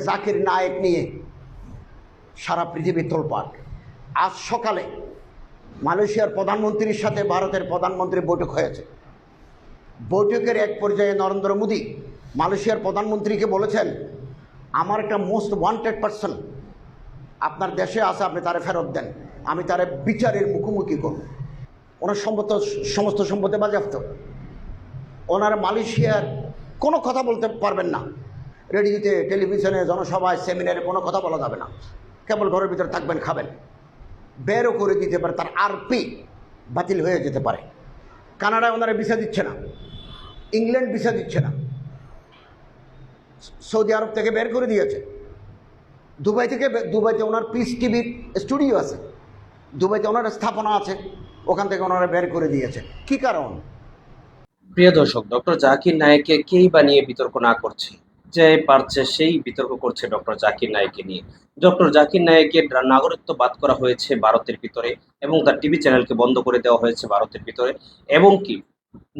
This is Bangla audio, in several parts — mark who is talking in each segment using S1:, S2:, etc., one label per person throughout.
S1: জাকির নায়েক নিয়ে সারা পৃথিবী তোলপাড়। আজ সকালে মালয়েশিয়ার প্রধানমন্ত্রীর সাথে ভারতের প্রধানমন্ত্রীর বৈঠক হয়েছে। বৈঠকের এক পর্যায়ে নরেন্দ্র মোদী মালয়েশিয়ার প্রধানমন্ত্রীকে বলেছেন, আমার একটা মোস্ট ওয়ান্টেড পারসন আপনার দেশে আছে, আপনি তারে ফেরত দেন, আমি তারে বিচারের মুখোমুখি করব। ওনার সমস্ত সম্পত্তি বাজেয়াপ্ত। ওনার মালয়েশিয়ার কোনো কথা বলতে পারবেন না, রেডিওতে, টেলিভিশনে, জনসভায়, সেমিনারে কোনো কথা বলা যাবে না, কেবল ঘরের ভিতরে থাকবেন, খাবেন। বেরও করে দিতে পারে, তার আরপি বাতিল হয়ে যেতে পারে। কানাডায় ওনারা ভিসা দিচ্ছে না, ইংল্যান্ড ভিসা দিচ্ছে না, সৌদি আরব থেকে বের করে দিয়েছে। দুবাইতে ওনার পিস টিভির স্টুডিও আছে, দুবাইতে ওনার স্থাপনা আছে, ওখান থেকে ওনারা বের করে দিয়েছে। কি কারণ?
S2: প্রিয় দর্শক, ডক্টর জাকির নায়েককে কেই বা নিয়ে বিতর্ক না করছে, যে পারছে সেই বিতর্ক করছে ডক্টর জাকির নায়েককে নিয়ে। ডক্টর জাকির নায়েকের নাগরিকত্ব বাদ করা হয়েছে ভারতের ভিতরে, এবং তার টিভি চ্যানেলকে বন্ধ করে দেওয়া হয়েছে ভারতের ভিতরে, এবং কি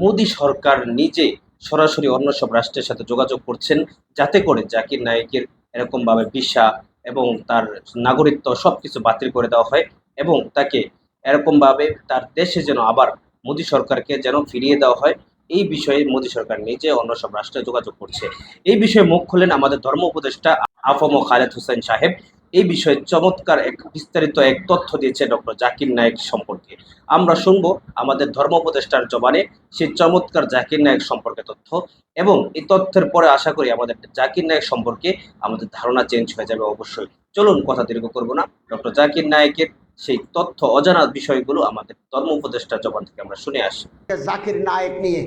S2: মোদী সরকার নিজে সরাসরি অন্য সব রাষ্ট্রের সাথে যোগাযোগ করছেন, যাতে করে জাকির নায়েকের এরকমভাবে ভিসা এবং তার নাগরিকত্ব সবকিছু বাতিল করে দেওয়া হয়, এবং তাকে এরকমভাবে তার দেশে যেন আবার মোদী সরকারকে যেন ফিরিয়ে দেওয়া হয়। এই বিষয়ে মোদী সরকার নিজে অন্য সব রাষ্ট্রে যোগাযোগ করছে। এই বিষয়ে মুখ খোলেন আমাদের ধর্ম উপদেষ্টা আফম খালেদ হোসেন সাহেব। এই বিষয়ে চমৎকার বিস্তারিত এক তথ্য দিয়েছে ডক্টর জাকির নায়েক সম্পর্কে। আমরা শুনবো আমাদের ধর্ম উপদেষ্টার জবানে সেই চমৎকার জাকির নায়েক সম্পর্কে তথ্য, এবং এই তথ্যের পরে আশা করি আমাদের জাকির নায়েক সম্পর্কে আমাদের ধারণা চেঞ্জ হয়ে যাবে অবশ্যই। চলুন কথা দীর্ঘ করবো না, ডক্টর জাকির নায়েকের সেই তথ্য, অজানা বিষয়গুলো আমাদের ধর্ম উপদেষ্টার জবান থেকে আমরা শুনে আসি।
S1: জাকির নায়েক নিয়ে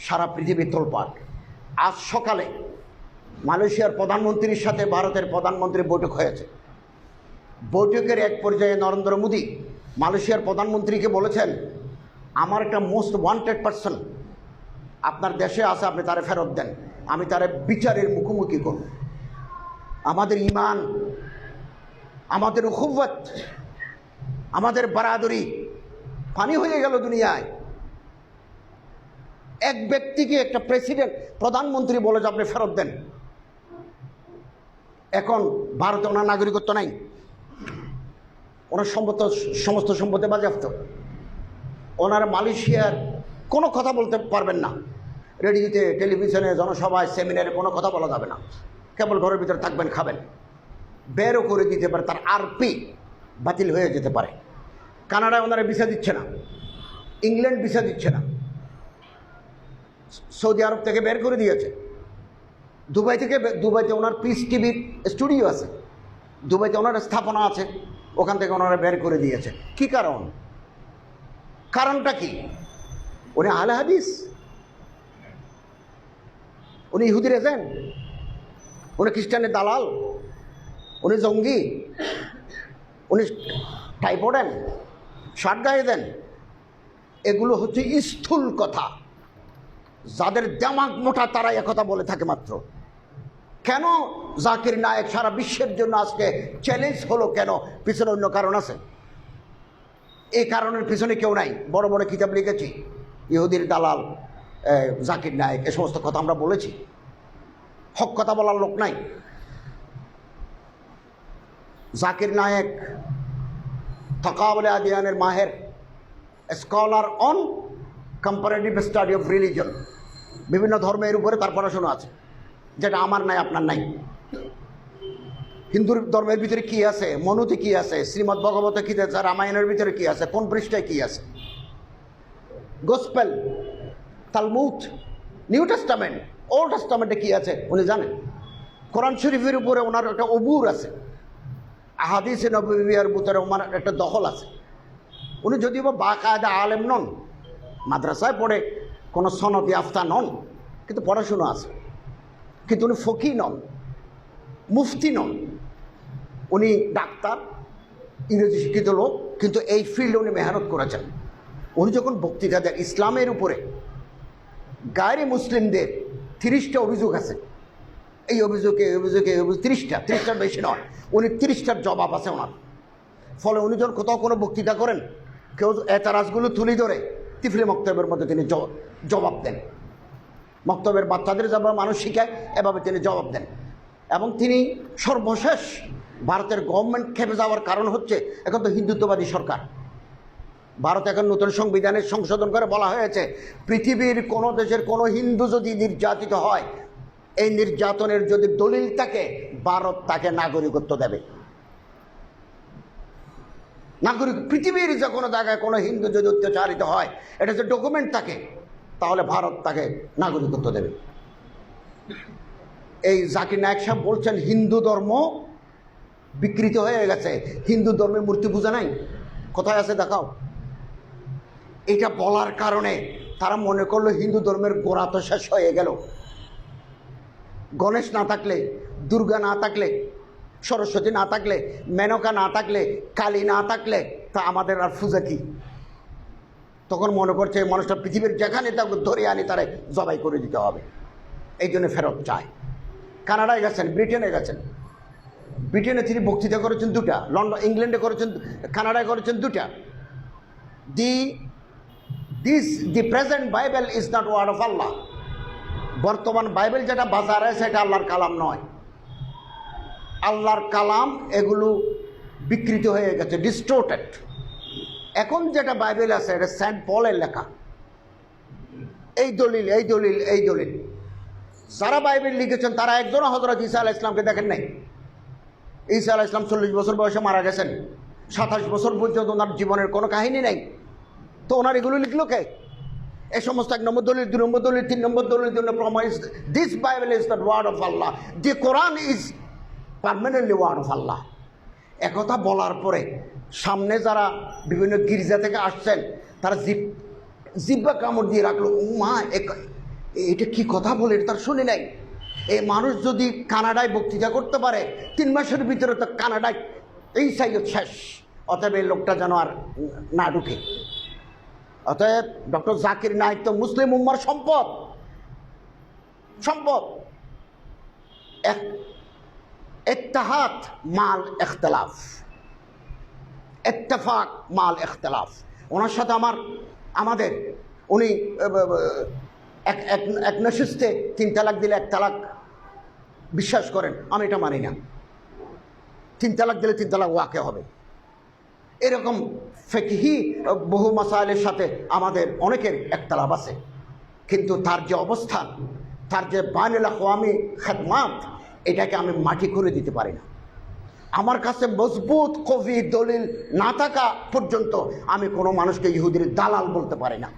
S1: সারা পৃথিবী তোলপাড়। আজ সকালে মালয়েশিয়ার প্রধানমন্ত্রীর সাথে ভারতের প্রধানমন্ত্রীর বৈঠক হয়েছে। বৈঠকের এক পর্যায়ে নরেন্দ্র মোদী মালয়েশিয়ার প্রধানমন্ত্রীকে বলেছেন, আমার একটা মোস্ট ওয়ান্টেড পারসন আপনার দেশে আছে, আপনি তারে ফেরত দেন, আমি তারে বিচারের মুখোমুখি করব। আমাদের ইমান, আমাদের উখুওয়াত, আমাদের বারাদরি পানি হয়ে গেল দুনিয়ায়। এক ব্যক্তিকে একটা প্রেসিডেন্ট, প্রধানমন্ত্রী বলে যে আপনি ফেরত দেন। এখন ভারতে ওনার নাগরিকত্ব নাই, ওনার সমস্ত সম্পত্তি বাজেয়াপ্ত। ওনার মালয়েশিয়ার কোনো কথা বলতে পারবেন না, রেডিওতে, টেলিভিশনে, জনসভায়, সেমিনারে কোনো কথা বলা যাবে না, কেবল ঘরের ভিতরে থাকবেন, খাবেন। বেরও করে দিতে পারে, তার আরপি বাতিল হয়ে যেতে পারে। কানাডায় ওনারা ভিসা দিচ্ছে না, ইংল্যান্ড ভিসা দিচ্ছে না, সৌদি আরব থেকে বের করে দিয়েছে। দুবাইতে ওনার পিস টিভির স্টুডিও আছে, দুবাইতে ওনার স্থাপনা আছে, ওখান থেকে ওনারা বের করে দিয়েছে। কি কারণ? কারণটা কি? উনি আহলে হাদিস, উনি ইহুদির এজেন্ট, উনি খ্রিস্টানের দালাল, উনি জঙ্গি, উনি টাই পড়েন, শার্ট গায়ে দেন। এগুলো হচ্ছে স্থূল কথা, যাদের দিমাগ মোটা তারা একথা বলে থাকে মাত্র। কেন জাকির নায়েক সারা বিশ্বের জন্য আজকে চ্যালেঞ্জ হলো? কেন? পিছনে অন্য কারণ আছে। এই কারণের পিছনে কেউ নাই। বড় বড় কিতাব লিখেছি, ইহুদির দালাল, জাকির নায়েক, এ সমস্ত কথা আমরা বলেছি। হক কথা বলার লোক নাই। জাকির নায়েক তাকাবুলে আদিয়ানের মাহের, scholar on comparative study of religion, বিভিন্ন ধর্মের উপরে তার পড়াশোনা আছে, যেটা আমার নাই, আপনার নাই। হিন্দু ধর্মের ভিতরে কি আছে, মনুতে কি আছে, শ্রীমদ্ ভগবতে কি আছে, রামায়ণের ভিতরে কি আছে, কোন পৃষ্ঠায় কি আছে, gospel, Talmud, New Testament, Old টেস্টামেন্টে কি আছে উনি জানেন। কোরআন শরীফের উপরে ওনার একটা অবুর আছে, আহাদিসে নববিয়ার ভিতরে ওনার একটা দখল আছে। উনি যদিও বা বাকায়দা আলেম নন, মাদ্রাসায় পড়ে কোনো সনদ ইয়াফতা নন, কিন্তু পড়াশুনো আছে। কিন্তু উনি ফকি নন, মুফতি নন, উনি ডাক্তার, ইংরেজি শিক্ষিত লোক, কিন্তু এই ফিল্ডে উনি মেহনত করেছেন। উনি যখন বক্তৃতা দেন ইসলামের উপরে, গায়রে মুসলিমদের 30টা অভিযোগ আছে। এই অভিযোগে 30টার বেশি নয়, উনি 30টার জবাব আছে ওনার। ফলে উনি যখন কোথাও কোনো বক্তৃতা করেন, কেউ এতারাজগুলো তুলে ধরে তিফলি মক্তবের মধ্যে তিনি জবাব দেন। মক্তবের বাচ্চাদের যেভাবে মানুষ শিখায়, এভাবে তিনি জবাব দেন। এবং তিনি সর্বশেষ ভারতের গভর্নমেন্ট খেপে যাওয়ার কারণ হচ্ছে এখন তো হিন্দুত্ববাদী সরকার। ভারত এখন নতুন সংবিধানের সংশোধন করে বলা হয়েছে পৃথিবীর কোনো দেশের কোনো হিন্দু যদি নির্যাতিত হয়, এই নির্যাতনের যদি দলিল থাকে, ভারত তাকে নাগরিকত্ব দেবে। পৃথিবীর যে কোনো জায়গায় কোনো হিন্দু যদি অত্যাচারিত হয়, এটা যে ডকুমেন্ট থাকে, তাহলে ভারত তাকে নাগরিকত্ব দেবে। এই জাকির নায়েক সাহেব বলছেন হিন্দু ধর্ম বিকৃত হয়ে গেছে, হিন্দু ধর্মের মূর্তি পূজা নাই, কোথায় আছে দেখাও। এটা বলার কারণে তারা মনে করলো হিন্দু ধর্মের গোড়া তো শেষ হয়ে গেল। গণেশ না থাকলে, দুর্গা না থাকলে, সরস্বতী না থাকলে, মেনকা না থাকলে, কালী না থাকলে তা আমাদের আর পূজা কি? তখন মনে করছে এই মানুষটা পৃথিবীর যেখানে তাকে ধরে আনি তারা জবাই করে দিতে হবে, এই জন্য ফেরত চায়। কানাডায় গেছেন, ব্রিটেনে গেছেন। ব্রিটেনে তিনি বক্তৃতা করেছেন 2টা, ইংল্যান্ডে করেছেন, কানাডায় করেছেন 2টা। The present Bible is not word of Allah. বর্তমান বাইবেল যেটা বাজারে সেটা আল্লাহর কালাম নয়। আল্লাহর কালাম এগুলো বিকৃত হয়ে গেছে, ডিস্টোর্টেড। এখন যেটা বাইবেল আছে এটা সেন্ট পলের লেখা। এই দলিল, এই দলিল, এই দলিল। যারা বাইবেল লিখেছেন তারা একজনও হযরত ঈসা আলাইহিস সালামকে দেখেন নাই। ঈসা আলাইহিস সালাম 40 বছর বয়সে মারা গেছেন, 27 বছর পর্যন্ত ওনার জীবনের কোনো কাহিনী নেই। তো ওনার এগুলো লিখলো কে? এই সমস্ত 1 নম্বর দলিল, 2 নম্বর দলিল, 3 নম্বর দলিল জন্য প্রমাণ। This Bible is the word of Allah, the Quran is permanently word of Allah. একথা বলার পরে সামনে যারা বিভিন্ন গির্জা থেকে আসছেন তারা জিব্বা কামড় দিয়ে রাখলো, মা এটা কি কথা বলে, এটা তার শুনি নাই। এই মানুষ যদি কানাডায় বক্তৃতা করতে পারে 3 মাসের ভিতরে, তো কানাডায় এই সাইড শেষ। অতএব এই লোকটা যেন আর না ঢুকে। অতএব ডক্টর জাকির নায়েক তো মুসলিম উম্মার সম্পদ, সম্পদ। ইত্তেহাদ মাল ইখতিলাফ, ইত্তেফাক মাল ইখতিলাফ। ওনার সাথে আমাদের উনি এক নশিস্তে 3 তালাক দিলে 1 তালাক বিশ্বাস করেন, আমি এটা মানি না। 3 তালাক দিলে 3 তালাক ওয়াকে হবে। এরকম ফিকহি বহু মাসাইলের সাথে আমাদের অনেকের একতলাফ আছে, কিন্তু তার যে অবস্থান, তার যে বাইনুল আকওয়ামি খেদমাত, এটাকে আমি মাটি করে দিতে পারি না। আমার কাছে মজবুত কবি দলিল না থাকা পর্যন্ত আমি কোনো মানুষকে ইহুদির দালাল বলতে পারি না।